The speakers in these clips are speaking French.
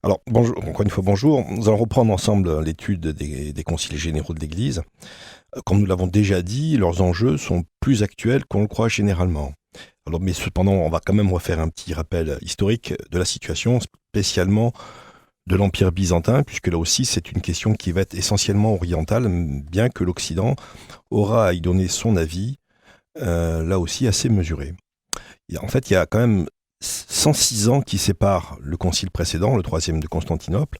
Alors, bonjour, encore une fois, bonjour. Nous allons reprendre ensemble l'étude des concilies généraux de l'Église. Comme nous l'avons déjà dit, leurs enjeux sont plus actuels qu'on le croit généralement. Alors, mais cependant, on va quand même refaire un petit rappel historique de la situation, spécialement de l'Empire byzantin, puisque là aussi, c'est une question qui va être essentiellement orientale, bien que l'Occident aura à y donner son avis, là aussi assez mesuré. En fait, il y a quand même 106 ans qui séparent le concile précédent, le troisième de Constantinople,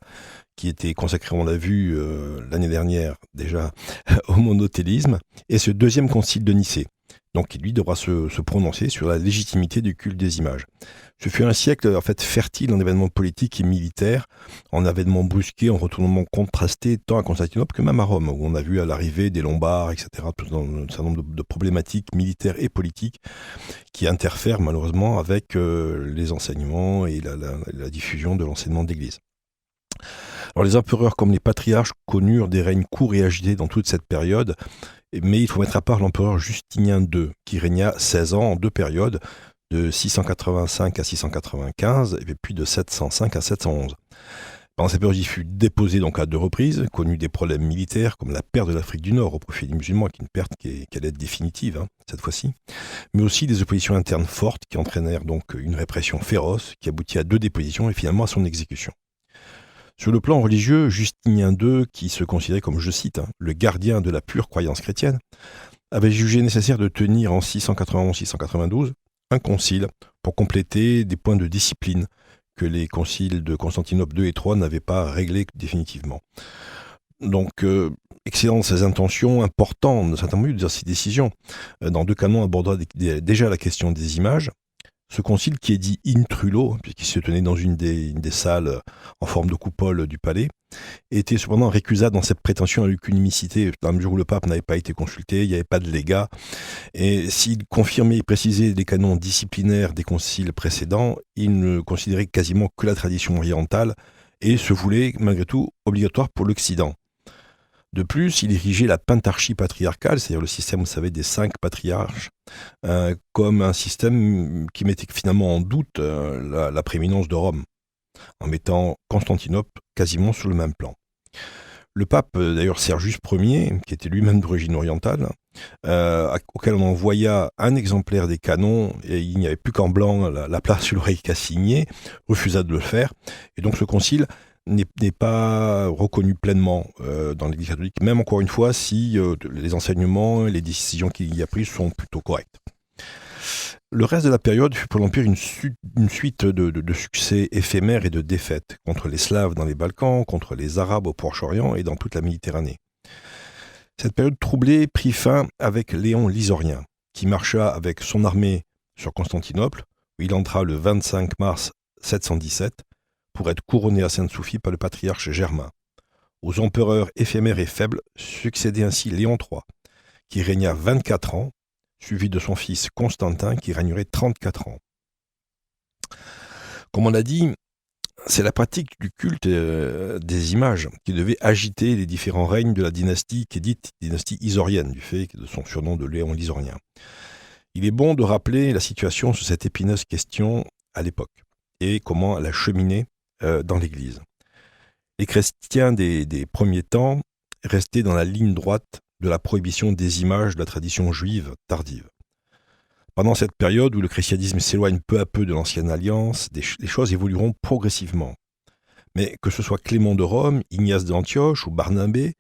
qui était consacré, on l'a vu l'année dernière déjà, au monothélisme, et ce deuxième concile de Nicée, donc qui lui devra se prononcer sur la légitimité du culte des images. Ce fut un siècle en fait fertile en événements politiques et militaires, en événements brusqués, en retournements contrastés, tant à Constantinople que même à Rome, où on a vu à l'arrivée des Lombards, etc., tout un certain nombre de problématiques militaires et politiques qui interfèrent malheureusement avec les enseignements et la diffusion de l'enseignement d'Église. Alors les empereurs comme les patriarches connurent des règnes courts et agités dans toute cette période, mais il faut mettre à part l'empereur Justinien II, qui régna 16 ans en deux périodes, de 685 à 695, et puis de 705 à 711. Pendant cette période, il fut déposé donc à deux reprises, connu des problèmes militaires comme la perte de l'Afrique du Nord au profit des musulmans, qui est une perte qui allait être définitive cette fois-ci, mais aussi des oppositions internes fortes qui entraînèrent donc une répression féroce qui aboutit à deux dépositions et finalement à son exécution. Sur le plan religieux, Justinien II, qui se considérait comme, je cite, le gardien de la pure croyance chrétienne, avait jugé nécessaire de tenir en 691-692 un concile pour compléter des points de discipline que les conciles de Constantinople II et III n'avaient pas réglés définitivement. Donc, excellent de ses intentions, important de certains mots de ses décisions. Dans deux canons abordera déjà la question des images. Ce concile, qui est dit intrulo, puisqu'il se tenait dans une des salles en forme de coupole du palais, était cependant récusa dans cette prétention à l'œcuménicité, dans la mesure où le pape n'avait pas été consulté, il n'y avait pas de légat, et s'il confirmait et précisait les canons disciplinaires des conciles précédents, il ne considérait quasiment que la tradition orientale et se voulait malgré tout obligatoire pour l'Occident. De plus, il érigeait la pentarchie patriarcale, c'est-à-dire le système, vous savez, des 5 patriarches, comme un système qui mettait finalement en doute la prééminence de Rome, en mettant Constantinople quasiment sur le même plan. Le pape, d'ailleurs Sergius Ier, qui était lui-même d'origine orientale, auquel on envoya un exemplaire des canons, et il n'y avait plus qu'en blanc la place sur l'oreille qu'à signer, refusa de le faire. Et donc ce concile n'est pas reconnu pleinement dans l'Église catholique, même encore une fois si les enseignements et les décisions qu'il y a prises sont plutôt correctes. Le reste de la période fut pour l'Empire une suite de succès éphémères et de défaites contre les Slaves dans les Balkans, contre les Arabes au Proche-Orient et dans toute la Méditerranée. Cette période troublée prit fin avec Léon l'Isorien, qui marcha avec son armée sur Constantinople, où il entra le 25 mars 717 pour être couronné à Sainte-Sophie par le patriarche Germain. Aux empereurs éphémères et faibles succédait ainsi Léon III, qui régna 24 ans, suivi de son fils Constantin, qui régnerait 34 ans. Comme on l'a dit, c'est la pratique du culte des images qui devait agiter les différents règnes de la dynastie qui est dite dynastie isorienne, du fait de son surnom de Léon l'Isorien. Il est bon de rappeler la situation sur cette épineuse question à l'époque et comment elle a cheminé dans l'Église. Les chrétiens des premiers temps restaient dans la ligne droite de la prohibition des images de la tradition juive tardive. Pendant cette période où le christianisme s'éloigne peu à peu de l'ancienne alliance, les choses évolueront progressivement. Mais que ce soit Clément de Rome, Ignace d'Antioche ou Barnabé,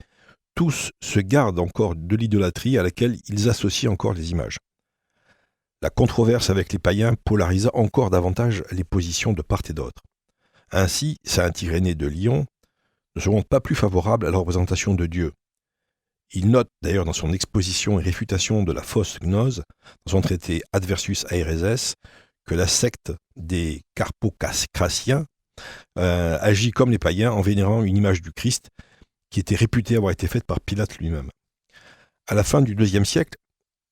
tous se gardent encore de l'idolâtrie à laquelle ils associent encore les images. La controverse avec les païens polarisa encore davantage les positions de part et d'autre. Ainsi, Saint-Irénée de Lyon ne se montre pas plus favorable à la représentation de Dieu. Il note d'ailleurs dans son exposition et réfutation de la fausse gnose, dans son traité Adversus Aereses, que la secte des Carpocraciens agit comme les païens en vénérant une image du Christ qui était réputée avoir été faite par Pilate lui-même. À la fin du IIe siècle,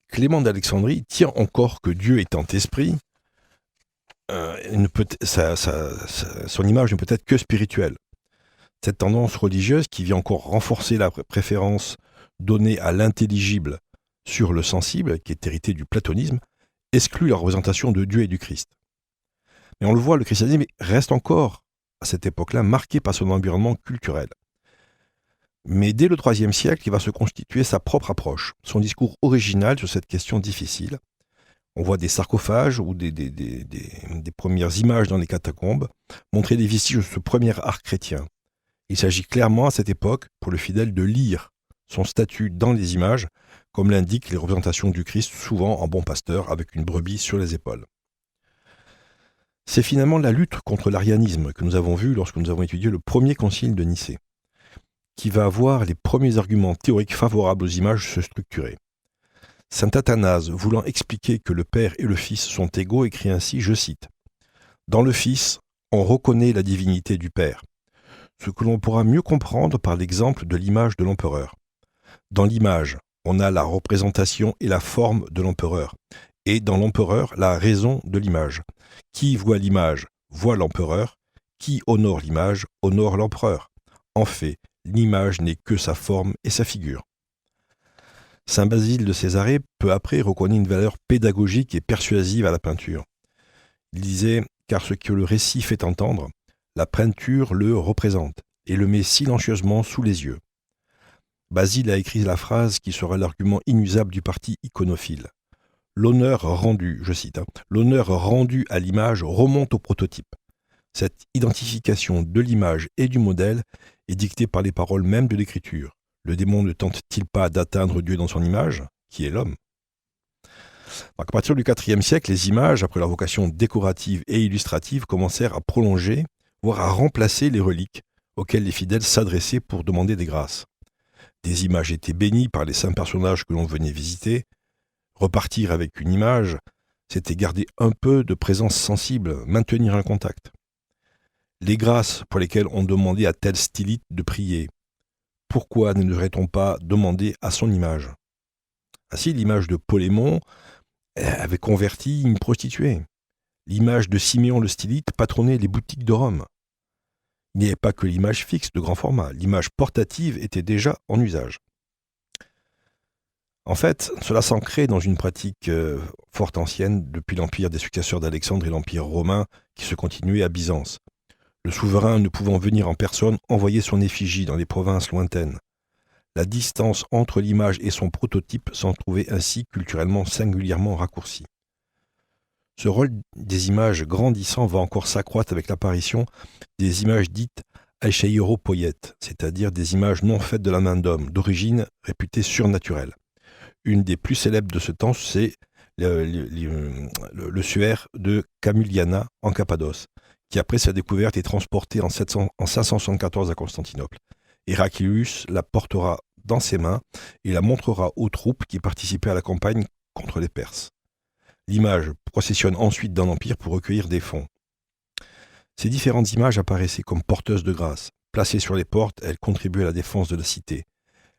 Clément d'Alexandrie tient encore que Dieu étant esprit, son image ne peut être que spirituelle. Cette tendance religieuse qui vient encore renforcer la préférence donnée à l'intelligible sur le sensible, qui est hérité du platonisme, exclut la représentation de Dieu et du Christ. Mais on le voit, le christianisme reste encore à cette époque-là, marqué par son environnement culturel. Mais dès le IIIe siècle, il va se constituer sa propre approche, son discours original sur cette question difficile. On voit des sarcophages ou des premières images dans les catacombes montrer des vestiges de ce premier art chrétien. Il s'agit clairement à cette époque, pour le fidèle, de lire son statut dans les images, comme l'indiquent les représentations du Christ, souvent en bon pasteur, avec une brebis sur les épaules. C'est finalement la lutte contre l'arianisme que nous avons vu lorsque nous avons étudié le premier concile de Nicée, qui va avoir les premiers arguments théoriques favorables aux images se structurer. Saint Athanase, voulant expliquer que le Père et le Fils sont égaux, écrit ainsi, je cite, « Dans le Fils, on reconnaît la divinité du Père, ce que l'on pourra mieux comprendre par l'exemple de l'image de l'empereur. Dans l'image, on a la représentation et la forme de l'empereur, et dans l'empereur, la raison de l'image. Qui voit l'image, voit l'empereur, qui honore l'image, honore l'empereur. En fait, l'image n'est que sa forme et sa figure. » Saint Basile de Césarée, peu après, reconnaît une valeur pédagogique et persuasive à la peinture. Il disait « Car ce que le récit fait entendre, la peinture le représente et le met silencieusement sous les yeux. » Basile a écrit la phrase qui sera l'argument inusable du parti iconophile. L'honneur rendu, je cite, l'honneur rendu à l'image remonte au prototype. Cette identification de l'image et du modèle est dictée par les paroles mêmes de l'écriture. Le démon ne tente-t-il pas d'atteindre Dieu dans son image, qui est l'homme? À partir du IVe siècle, les images, après leur vocation décorative et illustrative, commencèrent à prolonger, voire à remplacer les reliques auxquelles les fidèles s'adressaient pour demander des grâces. Des images étaient bénies par les saints personnages que l'on venait visiter. Repartir avec une image, c'était garder un peu de présence sensible, maintenir un contact. Les grâces pour lesquelles on demandait à tel stylite de prier, pourquoi ne devrait-on pas demander à son image? Ainsi, l'image de Polémon avait converti une prostituée. L'image de Siméon le stylite patronnait les boutiques de Rome. Il n'y avait pas que l'image fixe de grand format, l'image portative était déjà en usage. En fait, cela s'ancrait dans une pratique fort ancienne depuis l'empire des successeurs d'Alexandre et l'empire romain qui se continuait à Byzance. Le souverain ne pouvant venir en personne envoyait son effigie dans les provinces lointaines. La distance entre l'image et son prototype s'en trouvait ainsi culturellement singulièrement raccourcie. Ce rôle des images grandissant va encore s'accroître avec l'apparition des images dites aescheiropoietes, c'est-à-dire des images non faites de la main d'homme, d'origine réputée surnaturelle. Une des plus célèbres de ce temps, c'est le suaire de Camuliana en Cappadoce, qui après sa découverte est transporté en 574 à Constantinople. Héraclius la portera dans ses mains et la montrera aux troupes qui participaient à la campagne contre les Perses. L'image processionne ensuite dans l'Empire pour recueillir des fonds. Ces différentes images apparaissaient comme porteuses de grâce. Placées sur les portes, elles contribuaient à la défense de la cité.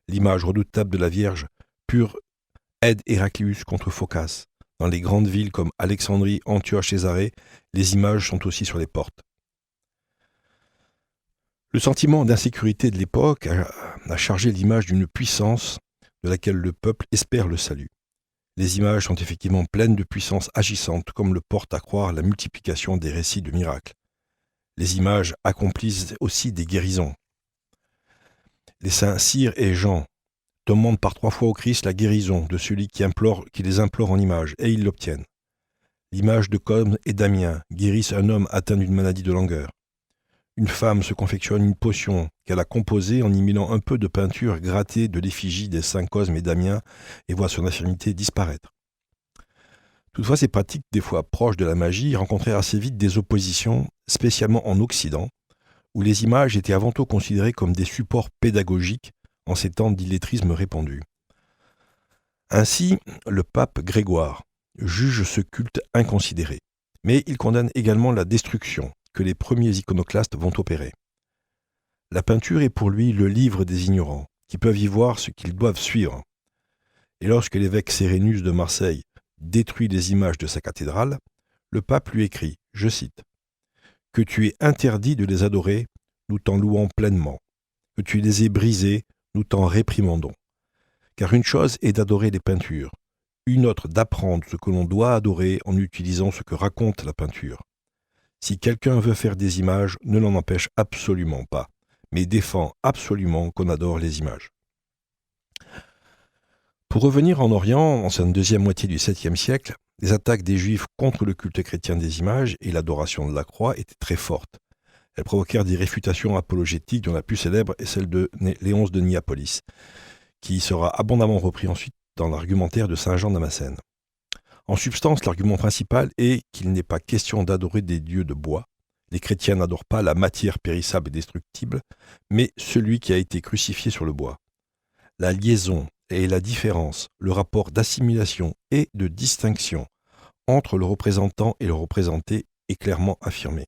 L'image redoutable de la Vierge pure aide Héraclius contre Phocas. Dans les grandes villes comme Alexandrie, Antioche, Césarée, les images sont aussi sur les portes. Le sentiment d'insécurité de l'époque a chargé l'image d'une puissance de laquelle le peuple espère le salut. Les images sont effectivement pleines de puissance agissante, comme le porte à croire la multiplication des récits de miracles. Les images accomplissent aussi des guérisons. Les saints Cyr et Jean demandent par 3 fois au Christ la guérison de celui qui les implore en image, et ils l'obtiennent. L'image de Côme et Damien guérissent un homme atteint d'une maladie de langueur. Une femme se confectionne une potion qu'elle a composée en y mêlant un peu de peinture grattée de l'effigie des saints Cosme et Damien et voit son infirmité disparaître. Toutefois, ces pratiques, des fois proches de la magie, rencontrèrent assez vite des oppositions, spécialement en Occident, où les images étaient avant tout considérées comme des supports pédagogiques en ces temps d'illettrisme répandu. Ainsi, le pape Grégoire juge ce culte inconsidéré, mais il condamne également la destruction que les premiers iconoclastes vont opérer. La peinture est pour lui le livre des ignorants, qui peuvent y voir ce qu'ils doivent suivre. Et lorsque l'évêque Sérénus de Marseille détruit les images de sa cathédrale, le pape lui écrit, je cite, « Que tu aies interdit de les adorer, nous t'en louons pleinement. Que tu les aies brisées, nous t'en réprimandons. Car une chose est d'adorer les peintures, une autre d'apprendre ce que l'on doit adorer en utilisant ce que raconte la peinture. Si quelqu'un veut faire des images, ne l'en empêche absolument pas, mais défend absolument qu'on adore les images. Pour revenir en Orient, en cette deuxième moitié du 7e siècle, les attaques des Juifs contre le culte chrétien des images et l'adoration de la croix étaient très fortes. Elles provoquèrent des réfutations apologétiques dont la plus célèbre est celle de Léonce de Néapolis, qui sera abondamment repris ensuite dans l'argumentaire de saint Jean Damascène. En substance, l'argument principal est qu'il n'est pas question d'adorer des dieux de bois. Les chrétiens n'adorent pas la matière périssable et destructible, mais celui qui a été crucifié sur le bois. La liaison et la différence, le rapport d'assimilation et de distinction entre le représentant et le représenté est clairement affirmé.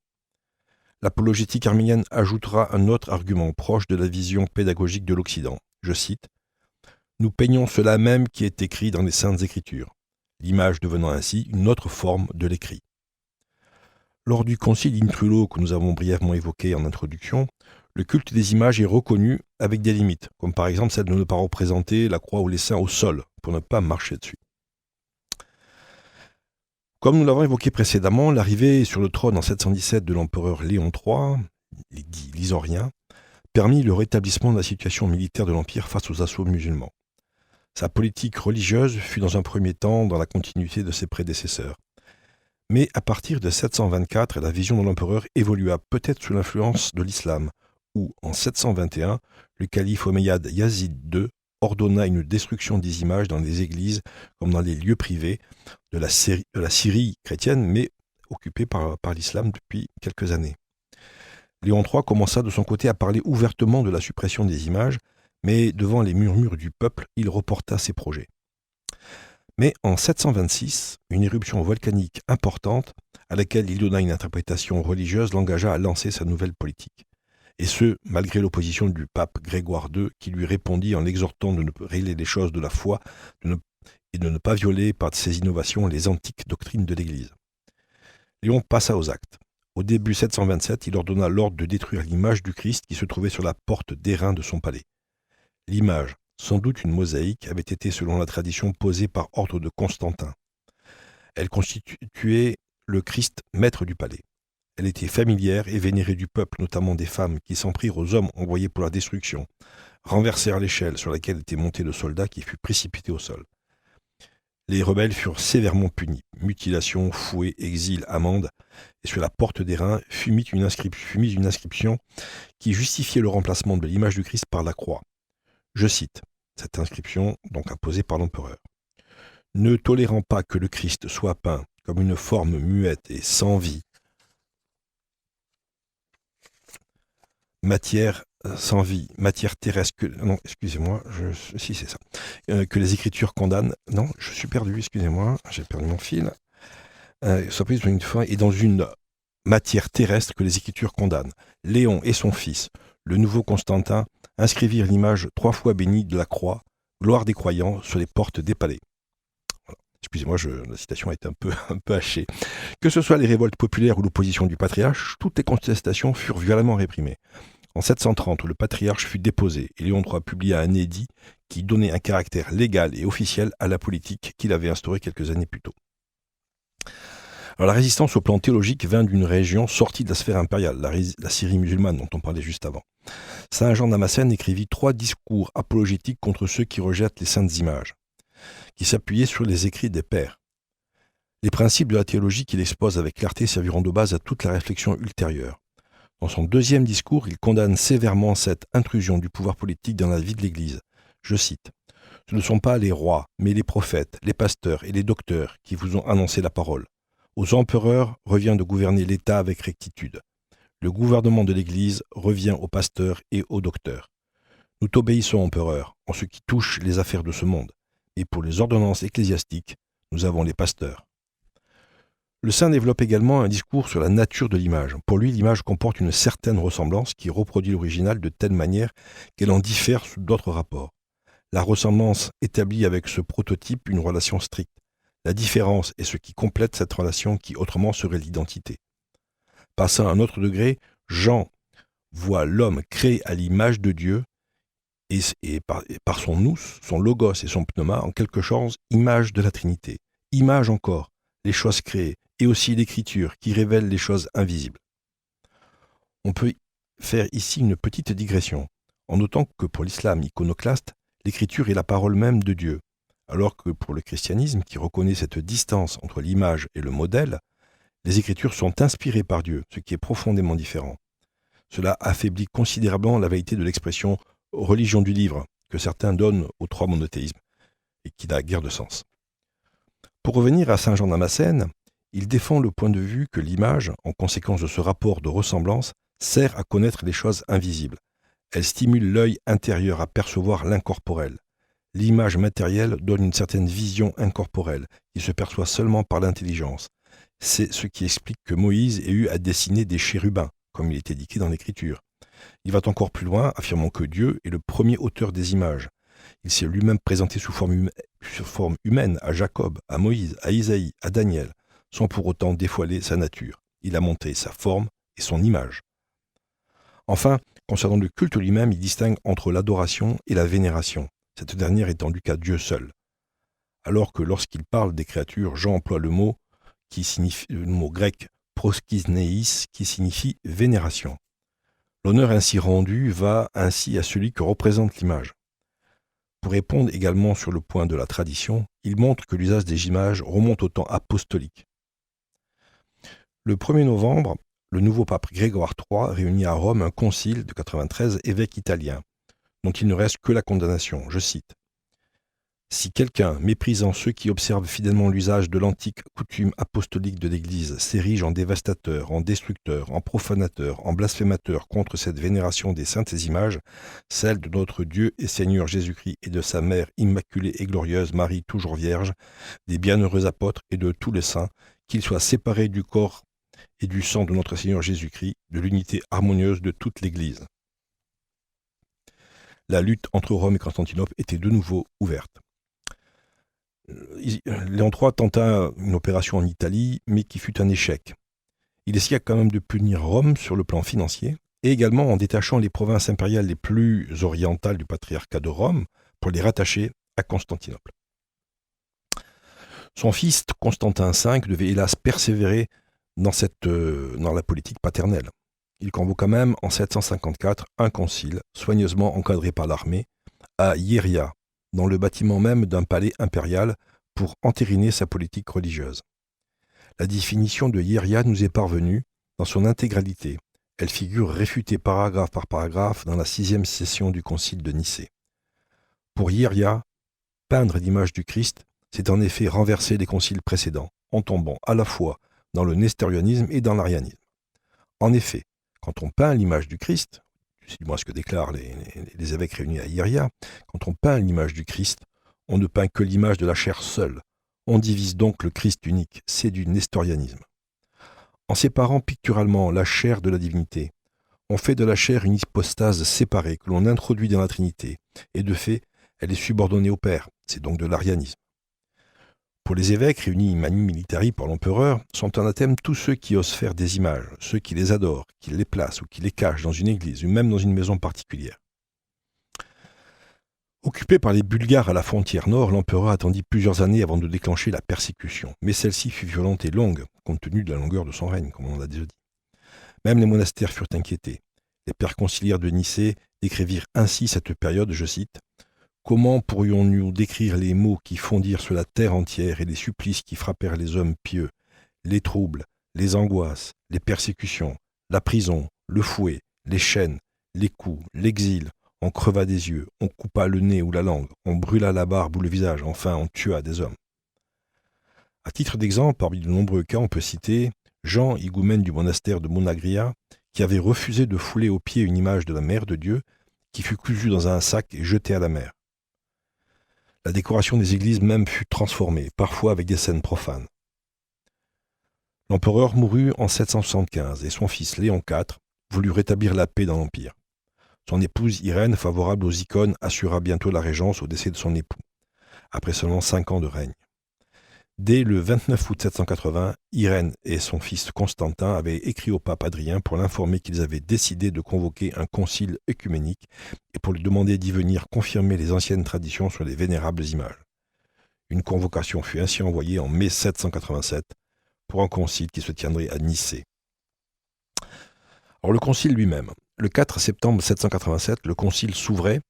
L'apologétique arménienne ajoutera un autre argument proche de la vision pédagogique de l'Occident. Je cite « Nous peignons cela même qui est écrit dans les Saintes Écritures, l'image devenant ainsi une autre forme de l'écrit. » Lors du concile d'Intrullo que nous avons brièvement évoqué en introduction, le culte des images est reconnu avec des limites, comme par exemple celle de ne pas représenter la croix ou les saints au sol, pour ne pas marcher dessus. Comme nous l'avons évoqué précédemment, l'arrivée sur le trône en 717 de l'empereur Léon III, dit Lysorien, permit le rétablissement de la situation militaire de l'Empire face aux assauts musulmans. Sa politique religieuse fut dans un premier temps dans la continuité de ses prédécesseurs. Mais à partir de 724, la vision de l'empereur évolua peut-être sous l'influence de l'islam, où, en 721, le calife omeyyade Yazid II ordonna une destruction des images dans les églises comme dans les lieux privés de la Syrie chrétienne, mais occupée par l'islam depuis quelques années. Léon III commença de son côté à parler ouvertement de la suppression des images, mais devant les murmures du peuple, il reporta ses projets. Mais en 726, une éruption volcanique importante, à laquelle il donna une interprétation religieuse, l'engagea à lancer sa nouvelle politique. Et ce, malgré l'opposition du pape Grégoire II, qui lui répondit en l'exhortant de ne régler les choses de la foi et de ne pas violer par ses innovations les antiques doctrines de l'Église. Léon passa aux actes. Au début 727, il ordonna l'ordre de détruire l'image du Christ qui se trouvait sur la porte d'airain de son palais. L'image, sans doute une mosaïque, avait été selon la tradition posée par ordre de Constantin. Elle constituait le Christ maître du palais. Elle était familière et vénérée du peuple, notamment des femmes, qui s'en prirent aux hommes envoyés pour la destruction, renversèrent l'échelle sur laquelle était monté le soldat qui fut précipité au sol. Les rebelles furent sévèrement punis, mutilation, fouet, exil, amende, et sur la porte d'airain fut mise une inscription qui justifiait le remplacement de l'image du Christ par la croix. Je cite cette inscription, donc imposée par l'empereur. « Ne tolérant pas que le Christ soit peint comme une forme muette et sans vie, matière sans vie, matière terrestre, si c'est ça, que les Écritures condamnent, non, je suis perdu, excusez-moi, j'ai perdu mon fil, soit prise dans une fin et dans une matière terrestre que les Écritures condamnent. Léon et son fils, le nouveau Constantin, inscrivirent l'image 3 fois bénie de la croix, gloire des croyants, sur les portes des palais. Voilà. Excusez-moi, la citation est un peu hachée. Que ce soit les révoltes populaires ou l'opposition du patriarche, toutes les contestations furent violemment réprimées. En 730, le patriarche fut déposé et Léon III publia un édit qui donnait un caractère légal et officiel à la politique qu'il avait instaurée quelques années plus tôt. Alors, la résistance au plan théologique vint d'une région sortie de la sphère impériale, la Syrie musulmane dont on parlait juste avant. Saint Jean Damascène écrivit 3 discours apologétiques contre ceux qui rejettent les saintes images, qui s'appuyaient sur les écrits des pères. Les principes de la théologie qu'il expose avec clarté serviront de base à toute la réflexion ultérieure. Dans son 2e discours, il condamne sévèrement cette intrusion du pouvoir politique dans la vie de l'Église. Je cite « Ce ne sont pas les rois, mais les prophètes, les pasteurs et les docteurs qui vous ont annoncé la parole. Aux empereurs revient de gouverner l'État avec rectitude. Le gouvernement de l'Église revient aux pasteurs et aux docteurs. Nous t'obéissons, empereur, en ce qui touche les affaires de ce monde, et pour les ordonnances ecclésiastiques, nous avons les pasteurs. » Le saint développe également un discours sur la nature de l'image. Pour lui, l'image comporte une certaine ressemblance qui reproduit l'original de telle manière qu'elle en diffère sous d'autres rapports. La ressemblance établit avec ce prototype une relation stricte. La différence est ce qui complète cette relation qui autrement serait l'identité. Passant à un autre degré, Jean voit l'homme créé à l'image de Dieu et par son nous, son logos et son pneuma en quelque chose image de la Trinité. Image encore, les choses créées, et aussi l'Écriture qui révèle les choses invisibles. On peut faire ici une petite digression, en notant que pour l'islam iconoclaste, l'Écriture est la parole même de Dieu, alors que pour le christianisme, qui reconnaît cette distance entre l'image et le modèle, les Écritures sont inspirées par Dieu, ce qui est profondément différent. Cela affaiblit considérablement la validité de l'expression « religion du livre » que certains donnent aux trois monothéismes, et qui n'a guère de sens. Pour revenir à Saint Jean Damascène, il défend le point de vue que l'image, en conséquence de ce rapport de ressemblance, sert à connaître les choses invisibles. Elle stimule l'œil intérieur à percevoir l'incorporel. L'image matérielle donne une certaine vision incorporelle, qui se perçoit seulement par l'intelligence. C'est ce qui explique que Moïse ait eu à dessiner des chérubins, comme il est indiqué dans l'Écriture. Il va encore plus loin, affirmant que Dieu est le premier auteur des images. Il s'est lui-même présenté sous forme humaine à Jacob, à Moïse, à Isaïe, à Daniel, sans pour autant dévoiler sa nature. Il a montré sa forme et son image. Enfin, concernant le culte lui-même, il distingue entre l'adoration et la vénération, cette dernière étant due qu'à Dieu seul. Alors que lorsqu'il parle des créatures, Jean emploie le mot grec proskisneis, qui signifie vénération. L'honneur ainsi rendu va ainsi à celui que représente l'image. Pour répondre également sur le point de la tradition, il montre que l'usage des images remonte au temps apostolique. Le 1er novembre, le nouveau pape Grégoire III réunit à Rome un concile de 93 évêques italiens, dont il ne reste que la condamnation, je cite. Si quelqu'un, méprisant ceux qui observent fidèlement l'usage de l'antique coutume apostolique de l'Église, s'érige en dévastateur, en destructeur, en profanateur, en blasphémateur contre cette vénération des saintes images, celle de notre Dieu et Seigneur Jésus-Christ et de sa Mère immaculée et glorieuse Marie toujours Vierge, des bienheureux apôtres et de tous les saints, qu'ils soient séparés du corps et du sang de notre Seigneur Jésus-Christ, de l'unité harmonieuse de toute l'Église. La lutte entre Rome et Constantinople était de nouveau ouverte. Léon III tenta une opération en Italie, mais qui fut un échec. Il essaya quand même de punir Rome sur le plan financier, et également en détachant les provinces impériales les plus orientales du patriarcat de Rome pour les rattacher à Constantinople. Son fils, Constantin V, devait hélas persévérer dans la politique paternelle. Il convoqua même en 754 un concile, soigneusement encadré par l'armée, à Hieria, dans le bâtiment même d'un palais impérial, pour entériner sa politique religieuse. La définition de Hieria nous est parvenue dans son intégralité. Elle figure réfutée paragraphe par paragraphe dans la 6e session du concile de Nicée. Pour Hieria, peindre l'image du Christ, c'est en effet renverser les conciles précédents, en tombant à la fois dans le nestorianisme et dans l'arianisme. En effet, quand on peint l'image du Christ, c'est du moins ce que déclarent les évêques réunis à Hieria, quand on peint l'image du Christ, on ne peint que l'image de la chair seule. On divise donc le Christ unique, c'est du nestorianisme. En séparant picturalement la chair de la divinité, on fait de la chair une hypostase séparée que l'on introduit dans la Trinité, et de fait, elle est subordonnée au Père, c'est donc de l'arianisme. Pour les évêques réunis manu militari par l'empereur, sont anathèmes tous ceux qui osent faire des images, ceux qui les adorent, qui les placent ou qui les cachent dans une église ou même dans une maison particulière. Occupé par les Bulgares à la frontière nord, l'empereur attendit plusieurs années avant de déclencher la persécution, mais celle-ci fut violente et longue, compte tenu de la longueur de son règne, comme on l'a déjà dit. Même les monastères furent inquiétés. Les pères conciliaires de Nicée décrivirent ainsi cette période, je cite, « Comment pourrions-nous décrire les maux qui fondirent sur la terre entière et les supplices qui frappèrent les hommes pieux, les troubles, les angoisses, les persécutions, la prison, le fouet, les chaînes, les coups, l'exil, on creva des yeux, on coupa le nez ou la langue, on brûla la barbe ou le visage, enfin on tua des hommes. » À titre d'exemple, parmi de nombreux cas, on peut citer Jean, higoumène du monastère de Monagria, qui avait refusé de fouler aux pieds une image de la Mère de Dieu, qui fut cousue dans un sac et jetée à la mer. La décoration des églises même fut transformée, parfois avec des scènes profanes. L'empereur mourut en 775 et son fils Léon IV voulut rétablir la paix dans l'Empire. Son épouse Irène, favorable aux icônes, assura bientôt la régence au décès de son époux, après seulement 5 ans de règne. Dès le 29 août 780, Irène et son fils Constantin avaient écrit au pape Adrien pour l'informer qu'ils avaient décidé de convoquer un concile œcuménique et pour lui demander d'y venir confirmer les anciennes traditions sur les vénérables images. Une convocation fut ainsi envoyée en mai 787 pour un concile qui se tiendrait à Nicée. Alors le concile lui-même. Le 4 septembre 787, le concile s'ouvrait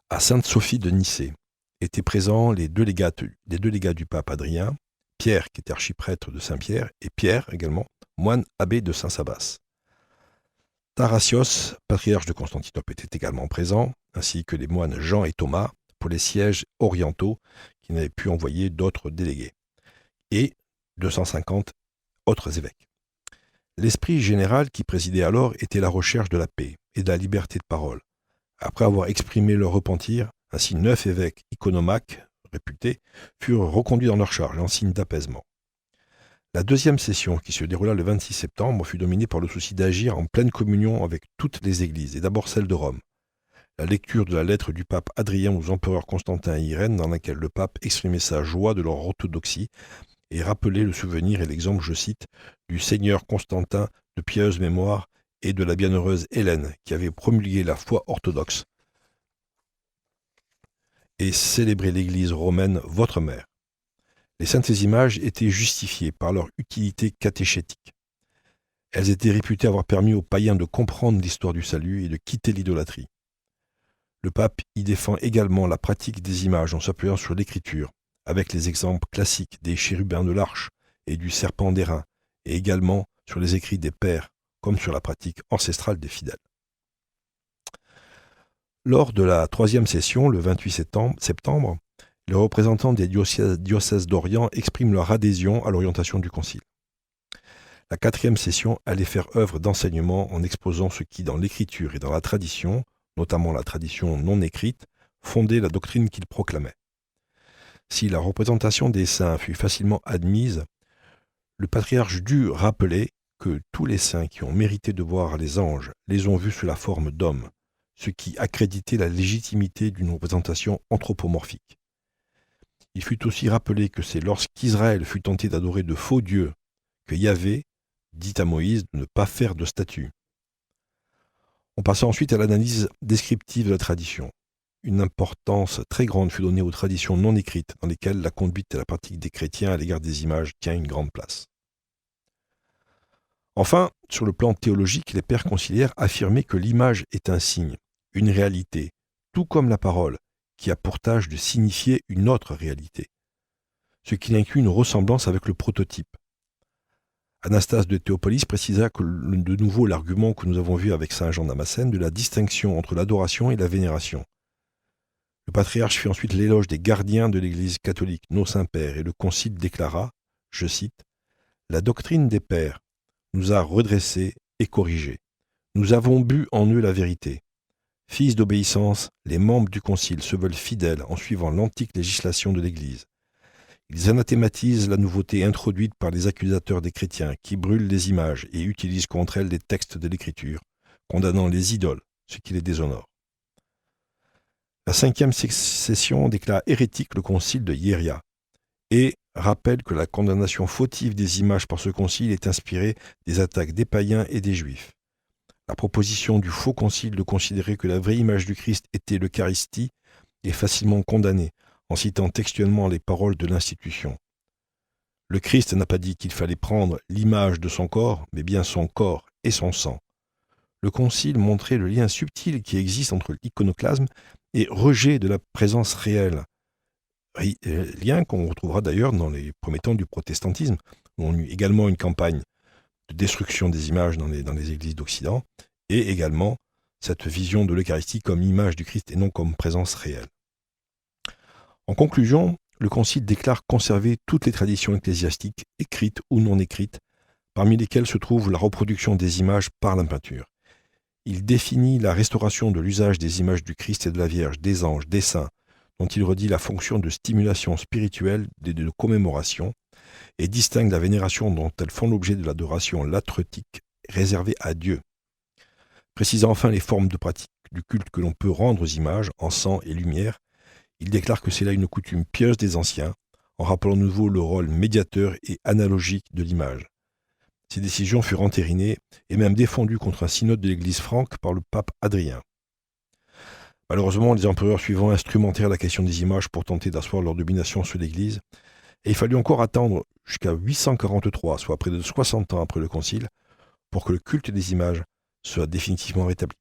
à Sainte-Sophie de Nicée. Étaient présents les deux légats du pape Adrien, Pierre qui était archiprêtre de Saint-Pierre et Pierre également, moine abbé de Saint-Sabas. Tarasios, patriarche de Constantinople, était également présent, ainsi que les moines Jean et Thomas pour les sièges orientaux qui n'avaient pu envoyer d'autres délégués, et 250 autres évêques. L'esprit général qui présidait alors était la recherche de la paix et de la liberté de parole. Après avoir exprimé leur repentir, ainsi 9 évêques iconomachs réputés furent reconduits dans leur charge en signe d'apaisement. La deuxième session, qui se déroula le 26 septembre, fut dominée par le souci d'agir en pleine communion avec toutes les églises, et d'abord celle de Rome. La lecture de la lettre du pape Adrien aux empereurs Constantin et Irène, dans laquelle le pape exprimait sa joie de leur orthodoxie et rappelait le souvenir et l'exemple, je cite, du seigneur Constantin de pieuse mémoire et de la bienheureuse Hélène, qui avait promulgué la foi orthodoxe et célébré l'Église romaine, votre mère. Les saintes images étaient justifiées par leur utilité catéchétique. Elles étaient réputées avoir permis aux païens de comprendre l'histoire du salut et de quitter l'idolâtrie. Le pape y défend également la pratique des images en s'appuyant sur l'écriture, avec les exemples classiques des chérubins de l'Arche et du serpent d'airain, et également sur les écrits des pères, comme sur la pratique ancestrale des fidèles. Lors de la troisième session, le 28 septembre, les représentants des diocèses d'Orient expriment leur adhésion à l'orientation du concile. La quatrième session allait faire œuvre d'enseignement en exposant ce qui, dans l'écriture et dans la tradition, notamment la tradition non écrite, fondait la doctrine qu'il proclamait. Si la représentation des saints fut facilement admise, le patriarche dut rappeler que tous les saints qui ont mérité de voir les anges les ont vus sous la forme d'hommes, ce qui accréditait la légitimité d'une représentation anthropomorphique. Il fut aussi rappelé que c'est lorsqu'Israël fut tenté d'adorer de faux dieux que Yahvé dit à Moïse de ne pas faire de statue. On passa ensuite à l'analyse descriptive de la tradition. Une importance très grande fut donnée aux traditions non écrites, dans lesquelles la conduite et la pratique des chrétiens à l'égard des images tient une grande place. Enfin, sur le plan théologique, les pères conciliaires affirmaient que l'image est un signe, une réalité, tout comme la parole, qui a pour tâche de signifier une autre réalité, ce qui inclut une ressemblance avec le prototype. Anastase de Théopolis précisa que de nouveau l'argument que nous avons vu avec saint Jean Damascène de la distinction entre l'adoration et la vénération. Le patriarche fit ensuite l'éloge des gardiens de l'Église catholique, nos saints-pères, et le concile déclara, je cite, « La doctrine des pères nous a redressés et corrigés. Nous avons bu en eux la vérité. Fils d'obéissance, les membres du concile se veulent fidèles en suivant l'antique législation de l'Église. Ils anathématisent la nouveauté introduite par les accusateurs des chrétiens qui brûlent les images et utilisent contre elles les textes de l'Écriture, condamnant les idoles, ce qui les déshonore. » La cinquième session déclare hérétique le concile de Hieria et rappelle que la condamnation fautive des images par ce concile est inspirée des attaques des païens et des juifs. La proposition du faux concile de considérer que la vraie image du Christ était l'Eucharistie est facilement condamnée en citant textuellement les paroles de l'institution. Le Christ n'a pas dit qu'il fallait prendre l'image de son corps, mais bien son corps et son sang. Le concile montrait le lien subtil qui existe entre l'iconoclasme et rejet de la présence réelle. Lien qu'on retrouvera d'ailleurs dans les premiers temps du protestantisme, où on eut également une campagne de destruction des images dans les églises d'Occident, et également cette vision de l'Eucharistie comme image du Christ et non comme présence réelle. En conclusion, le Concile déclare conserver toutes les traditions ecclésiastiques, écrites ou non écrites, parmi lesquelles se trouve la reproduction des images par la peinture. Il définit la restauration de l'usage des images du Christ et de la Vierge, des anges, des saints, dont il redit la fonction de stimulation spirituelle et de commémoration, et distingue la vénération dont elles font l'objet de l'adoration latretique réservée à Dieu. Précisant enfin les formes de pratique du culte que l'on peut rendre aux images, en sang et lumière, il déclare que c'est là une coutume pieuse des anciens, en rappelant de nouveau le rôle médiateur et analogique de l'image. Ces décisions furent entérinées et même défendues contre un synode de l'Église franque par le pape Adrien. Malheureusement, les empereurs suivants instrumentèrent la question des images pour tenter d'asseoir leur domination sur l'Église, Et il fallut encore attendre jusqu'à 843, soit près de 60 ans après le Concile, pour que le culte des images soit définitivement rétabli.